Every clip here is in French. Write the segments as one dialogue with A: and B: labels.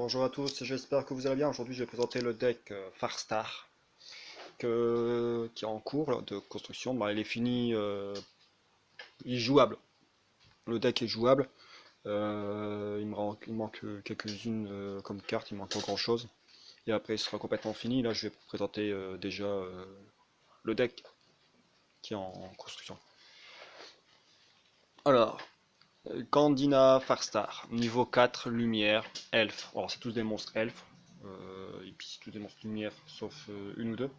A: Bonjour à tous, j'espère que vous allez bien. Aujourd'hui, je vais présenter le deck Farstar qui est en cours là, de construction. Bah, il est fini, il est jouable. Le deck est jouable. Il manque quelques-unes comme cartes, il manque pas grand-chose. Et après, il sera complètement fini. Là, je vais vous présenter déjà le deck qui est en construction. Alors, Gandina Farstar, niveau 4, lumière, elfe. Alors, c'est tous des monstres elfes. Et puis, c'est tous des monstres lumière, sauf une ou deux.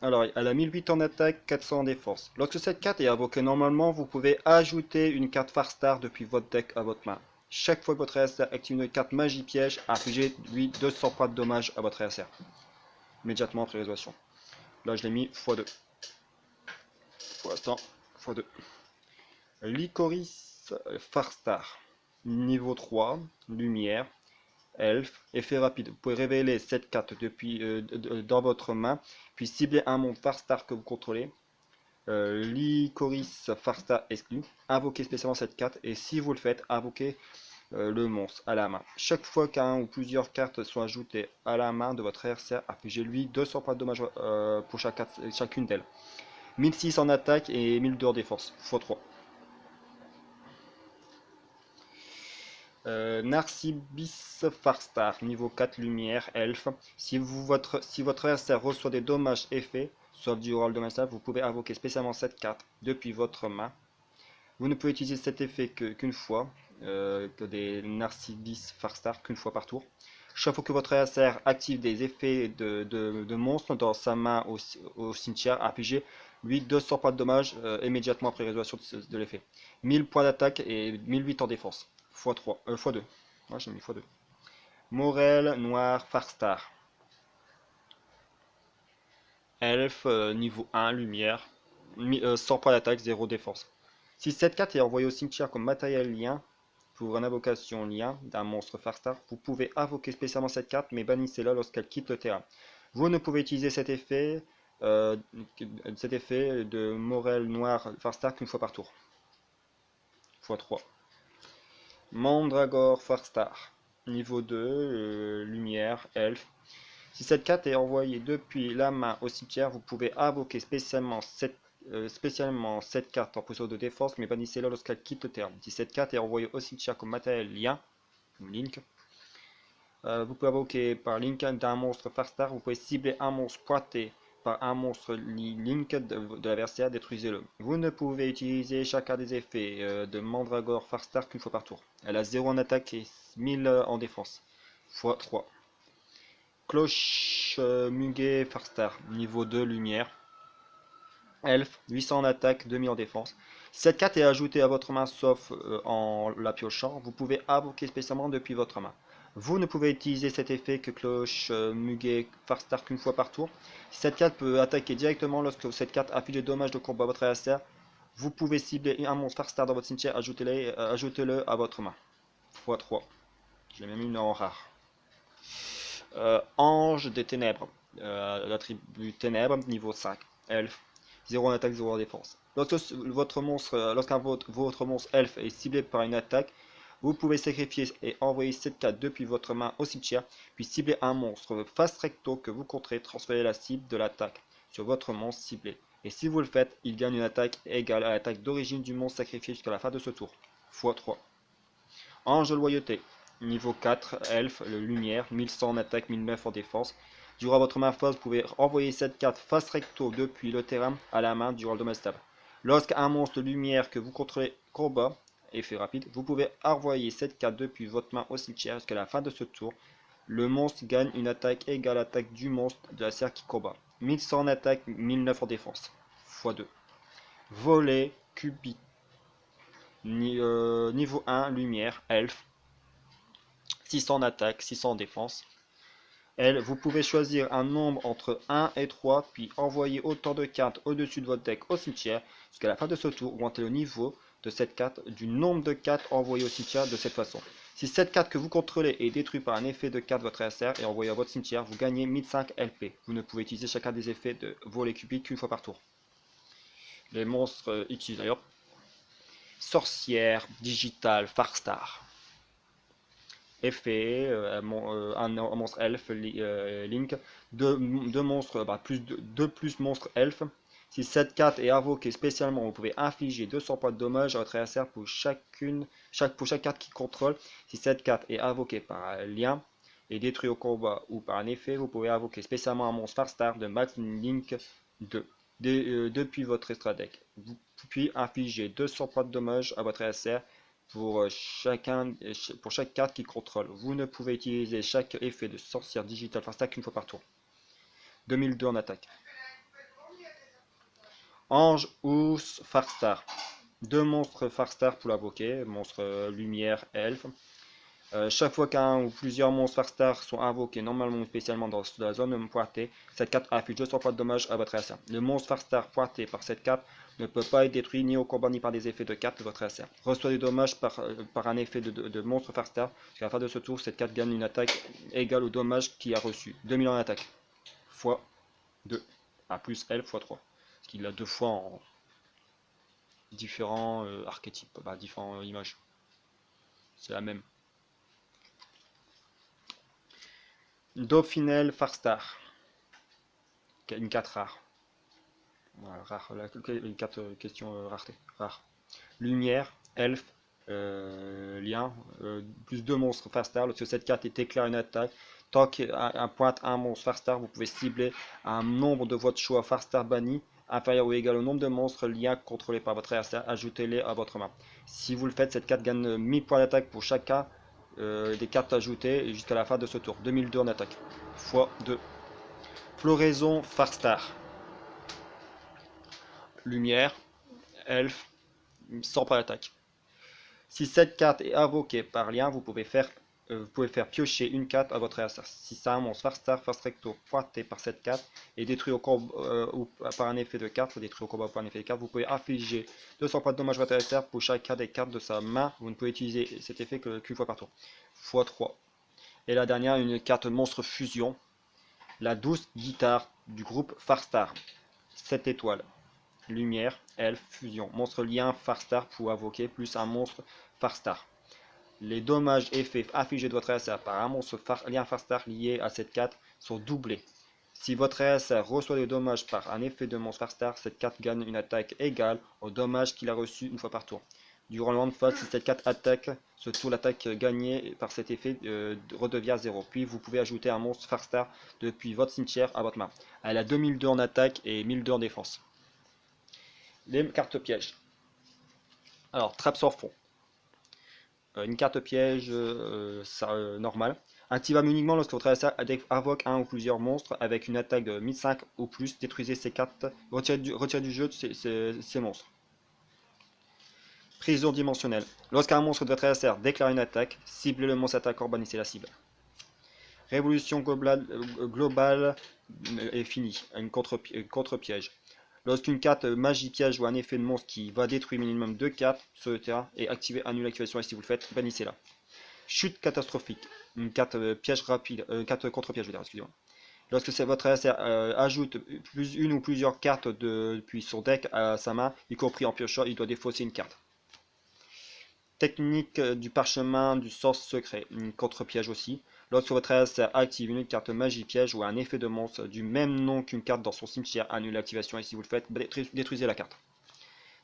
A: Alors, elle a 1008 en attaque, 400 en défense. Lorsque cette carte est invoquée normalement, vous pouvez ajouter une carte Farstar depuis votre deck à votre main. Chaque fois que votre adversaire active une carte magie piège, infligez-lui 200 points de dommage à votre adversaire. Immédiatement après résolution. Là, je l'ai mis x2. Pour l'instant, x2. Lycoris Farstar. Niveau 3, lumière, elfe, effet rapide. Vous pouvez révéler cette carte dans votre main, puis cibler un monstre Farstar que vous contrôlez. Lycoris Farstar exclu. Invoquez spécialement cette carte et si vous le faites, invoquez le monstre à la main. Chaque fois qu'un ou plusieurs cartes sont ajoutées à la main de votre adversaire, infligez-lui 200 points de dommage pour chacune d'elles. 1006 en attaque et 1002 en défense, x3. Narcibis Farstar, niveau 4 lumière, elfe. Si votre adversaire reçoit des dommages effets, sauf du rôle dommageable, vous pouvez invoquer spécialement cette carte depuis votre main. Vous ne pouvez utiliser cet effet qu'une fois, que des Narcibis Farstar, qu'une fois par tour. Chaque fois que votre adversaire active des effets de monstres dans sa main au cimetière, infligez lui 200 points de dommage immédiatement après résolution de l'effet. 1000 points d'attaque et 1008 en défense. x3, x2. Ouais, j'ai mis x2. Morel Noir Farstar. Elfe, niveau 1, lumière. 100 points d'attaque, 0 défense. Si cette carte est envoyée au cimetière comme matériel lien, pour une invocation lien d'un monstre Farstar, vous pouvez invoquer spécialement cette carte, mais bannissez-la lorsqu'elle quitte le terrain. Vous ne pouvez utiliser euh, cet effet de Morel Noir Farstar qu'une fois par tour. x3. Mandragore Farstar. Niveau 2, lumière, elfe. Si cette carte est envoyée depuis la main au cimetière, vous pouvez invoquer spécialement cette carte en position de défense, mais bannissez-la lorsqu'elle quitte le terrain. Si cette carte est envoyée au cimetière comme matériel lien, comme link, vous pouvez invoquer par link d'un monstre Farstar, vous pouvez cibler un monstre pointé par un monstre link de l'adversaire, détruisez-le. Vous ne pouvez utiliser chacun des effets de Mandragore Farstar qu'une fois par tour. Elle a 0 en attaque et 1000 en défense. x3. Cloche Muguet Farstar, niveau 2 lumière. Elfe, 800 en attaque, 2000 en défense. Si cette carte est ajoutée à votre main sauf en la piochant, vous pouvez invoquer spécialement depuis votre main. Vous ne pouvez utiliser cet effet que Cloche Muguet Farstar qu'une fois par tour. Si cette carte peut attaquer directement lorsque cette carte afflige des dommages de combat à votre adversaire, vous pouvez cibler un monstre Farstar dans votre cimetière, ajoutez-le à votre main. x3. Je l'ai même mis en rare. Ange des ténèbres, l'attribut ténèbres, niveau 5, elfe, 0 en attaque, 0 en défense. Lorsqu'un votre monstre elfe est ciblé par une attaque, vous pouvez sacrifier et envoyer cette carte depuis votre main au cimetière, puis cibler un monstre face recto que vous compterez, transférer la cible de l'attaque sur votre monstre ciblé. Et si vous le faites, il gagne une attaque égale à l'attaque d'origine du monstre sacrifié jusqu'à la fin de ce tour. x3. Ange de loyauté. Niveau 4, elfe, lumière, 1100 en attaque, 1009 en défense. Durant votre main force, vous pouvez envoyer cette carte face recto depuis le terrain à la main du rôle domestique. Lorsqu'un monstre de lumière que vous contrôlez combat, effet rapide, vous pouvez envoyer cette carte depuis votre main au cimetière jusqu'à la fin de ce tour. Le monstre gagne une attaque égale à l'attaque du monstre de la serre qui combat. 1100 en attaque, 1009 en défense. x2. Volet cubique. Niveau 1, lumière, elfe. 600 en attaque, 600 en défense. Vous pouvez choisir un nombre entre 1 et 3, puis envoyer autant de cartes au-dessus de votre deck au cimetière. Jusqu'à la fin de ce tour, augmentez le niveau de cette carte du nombre de cartes envoyées au cimetière de cette façon. Si cette carte que vous contrôlez est détruite par un effet de carte de votre adversaire et envoyée à votre cimetière, vous gagnez 1005 LP. Vous ne pouvez utiliser chacun des effets de volet cubique qu'une fois par tour. Les monstres utilisent d'ailleurs sorcière, digitale, Farstar. effet, un monstre elfe, Link, deux monstres, deux plus monstres elfe. Si cette carte est invoquée spécialement, vous pouvez infliger 200 points de dommage à votre adversaire pour pour chaque carte qui contrôle. Si cette carte est invoquée par un lien et détruite au combat ou par un effet, vous pouvez invoquer spécialement un monstre Farstar de Max Link 2 depuis votre extra deck. Vous puis infliger 200 points de dommage à votre adversaire pour chaque carte qui contrôle. Vous ne pouvez utiliser chaque effet de sorcière digitale Farstar qu'une fois par tour. 2002 en attaque. Ange, ours, Farstar. Deux monstres Farstar pour l'invoquer, monstre lumière, elfe. Chaque fois qu'un ou plusieurs monstres Farstar sont invoqués normalement ou spécialement dans la zone pointée, cette carte inflige 200 points de dommage à votre adversaire. Le monstre Farstar pointé par cette carte ne peut pas être détruit ni au combat ni par des effets de carte de votre adversaire. Reçoit des dommages par un effet de monstre Farstar. Jusqu'à la fin de ce tour, cette carte gagne une attaque égale au dommage qu'il a reçu. 2000 en attaque. Fois 2. Plus L fois 3. Parce qu'il a deux fois en différents archétypes, différentes images. C'est la même. Dauphinel Farstar. Une 4 rare. Voilà, rare. Une 4 questions rareté. Rare. Lumière, elfe, lien, plus 2 monstres Farstar. Lorsque cette carte est éclairée une attaque, tant qu'un pointe un monstre Farstar, vous pouvez cibler un nombre de votre choix Farstar banni inférieur ou égal au nombre de monstres liens contrôlés par votre adversaire. Ajoutez-les à votre main. Si vous le faites, cette carte gagne 1000 points d'attaque pour chacun des cartes ajoutées jusqu'à la fin de ce tour. 2002 en attaque. Fois 2. Floraison Farstar. Lumière, elfe, 100 points d'attaque. Si cette carte est invoquée par lien, vous pouvez faire piocher une carte à votre adversaire. Si c'est un monstre Farstar, First Recto pointé par cette carte et détruit au combat ou par un effet de carte, vous pouvez infliger 200 points de dommage à votre adversaire pour chacun des cartes de sa main. Vous ne pouvez utiliser cet effet qu'une fois par tour. x3. Et la dernière, une carte monstre fusion. La douce guitare du groupe Farstar. 7 étoiles. Lumière, elfe, fusion. Monstre lien Farstar pour invoquer plus un monstre Farstar. Les dommages effets infligés de votre adversaire par un monstre lien Farstar lié à cette carte sont doublés. Si votre adversaire reçoit des dommages par un effet de monstre Farstar, cette carte gagne une attaque égale au dommage qu'il a reçu une fois par tour. Durant le round phase, si cette carte attaque, ce tour l'attaque gagnée par cet effet redevient 0. Puis vous pouvez ajouter un monstre Farstar depuis votre cimetière à votre main. Elle a 2002 en attaque et 1002 en défense. Les cartes pièges. Alors, trappe sans fond. Une carte piège normale. Activable uniquement lorsque votre adversaire invoque un ou plusieurs monstres avec une attaque de 1005 ou plus. Détruisez ces cartes. Retirez du jeu ces monstres. Prison dimensionnelle. Lorsqu'un monstre de votre adversaire déclare une attaque, ciblez le monstre attaquant, bannissez la cible. Révolution globale est finie. Une contre-piège. Lorsqu'une carte magie piège ou un effet de monstre qui va détruire minimum 2 cartes sur le terrain est activé, annule l'activation et si vous le faites, bannissez-la. Chute catastrophique. Une carte piège rapide, carte contre-piège, je veux dire, excusez-moi. Lorsque votre adversaire ajoute une ou plusieurs cartes depuis son deck à sa main, y compris en piochant, il doit défausser une carte. Technique du parchemin du sort secret, une contre-piège aussi. Lorsque votre adversaire active une carte magie piège ou un effet de monstre du même nom qu'une carte dans son cimetière, annule l'activation et si vous le faites, détruisez la carte.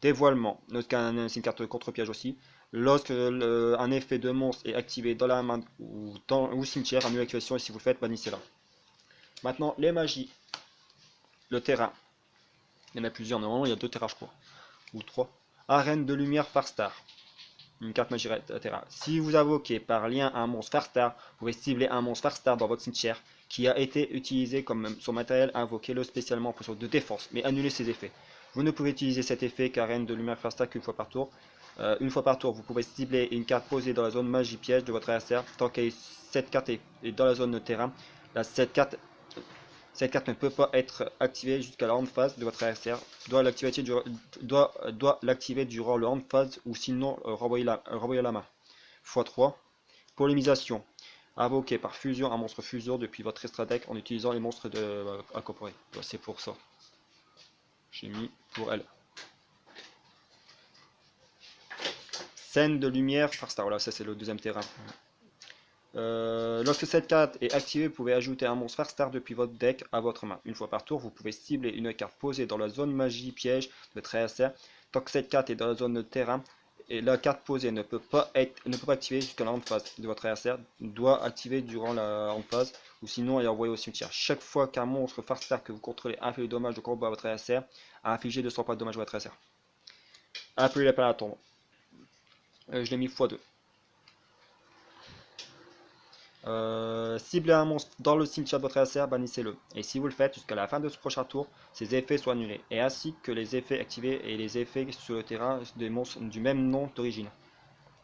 A: Dévoilement, c'est une carte contre-piège aussi. Lorsque un effet de monstre est activé dans la main ou cimetière, annule l'activation et si vous le faites, bannissez-la. Maintenant, les magies. Le terrain. Il y en a plusieurs, normalement il y a 2 terrains je crois. Ou 3. Arène de lumière Farstar. Une carte magie terrain. Si vous invoquez par lien un monstre Farstar, vous pouvez cibler un monstre Farstar dans votre cimetière qui a été utilisé comme son matériel, invoquez-le spécialement pour son de défense, mais annulez ses effets. Vous ne pouvez utiliser cet effet Arène de lumière Farstar qu'une fois par tour. Une fois par tour, vous pouvez cibler une carte posée dans la zone magie piège de votre adversaire. Tant que cette carte est dans la zone de terrain, cette carte ne peut pas être activée jusqu'à la hand phase de votre adversaire. Doit l'activer durant le hand phase ou sinon renvoyer la main. x3. Polémisation. Invoqué par fusion un monstre fusion depuis votre extra deck en utilisant les monstres incorporés. C'est pour ça. J'ai mis pour elle. Scène de lumière Farstar. Voilà, ça c'est le deuxième terrain. Lorsque cette carte est activée, vous pouvez ajouter un monstre Farstar depuis votre deck à votre main. Une fois par tour, vous pouvez cibler une carte posée dans la zone magie piège de votre adversaire. Tant que cette carte est dans la zone de terrain, et la carte posée ne peut pas activer jusqu'à la end phase de votre adversaire, doit activer durant la end phase, ou sinon elle est envoyée au cimetière. Chaque fois qu'un monstre Farstar que vous contrôlez inflige des dommages de combat à votre adversaire, infligez 200 points de dommages à votre adversaire. Appelez l'appel à tombe. Je l'ai mis x2. Ciblez un monstre dans le cimetière de votre adversaire, bannissez-le. Et si vous le faites, jusqu'à la fin de ce prochain tour, ses effets sont annulés. Et ainsi que les effets activés et les effets sur le terrain des monstres du même nom d'origine.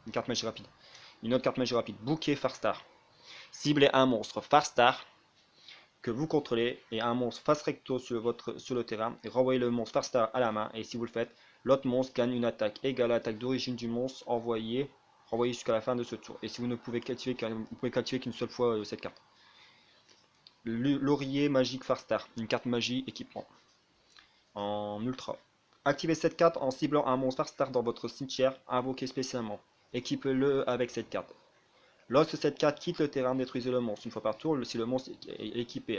A: Une carte magie rapide. Une autre carte magie rapide. Bouquet Farstar. Ciblez un monstre Farstar que vous contrôlez et un monstre face recto sur le terrain. Et renvoyez le monstre Farstar à la main. Et si vous le faites, l'autre monstre gagne une attaque égale à l'attaque d'origine du monstre renvoyé jusqu'à la fin de ce tour. Et si vous ne pouvez cultiver qu'une seule fois cette carte. Laurier magique Farstar, une carte magie équipement. En ultra. Activez cette carte en ciblant un monstre Farstar dans votre cimetière, invoqué spécialement. Équipez-le avec cette carte. Lorsque cette carte quitte le terrain, détruisez le monstre une fois par tour. Si le monstre est équipé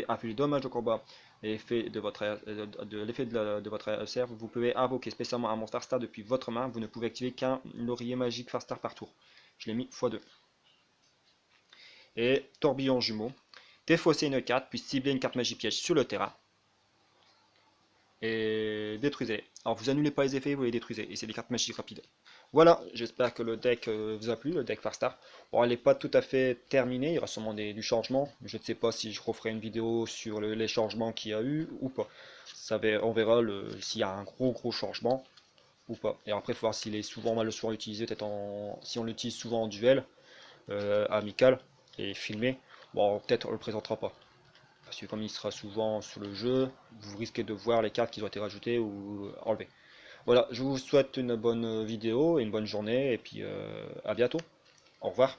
A: inflige dommage de combat et l'effet de votre adversaire, vous pouvez invoquer spécialement un monstre Farstar depuis votre main. Vous ne pouvez activer qu'un laurier magique Farstar par tour. Je l'ai mis x2. Et tourbillon jumeau. Défaussez une carte, puis ciblez une carte magie piège sur le terrain. Et détruisez-les. Alors vous annulez pas les effets, vous les détruisez. Et c'est des cartes magiques rapides. Voilà, j'espère que le deck vous a plu, le deck Farstar. Bon, elle n'est pas tout à fait terminée, il y aura sûrement du changement. Je ne sais pas si je referai une vidéo sur les changements qu'il y a eu ou pas. On verra s'il y a un gros changement ou pas. Et après, il faut voir s'il est souvent utilisé, peut-être si on l'utilise souvent en duel, amical et filmé. Bon, peut-être on le présentera pas. Parce que comme il sera souvent sur le jeu, vous risquez de voir les cartes qui ont été rajoutées ou enlevées. Voilà, je vous souhaite une bonne vidéo et une bonne journée, et puis à bientôt. Au revoir.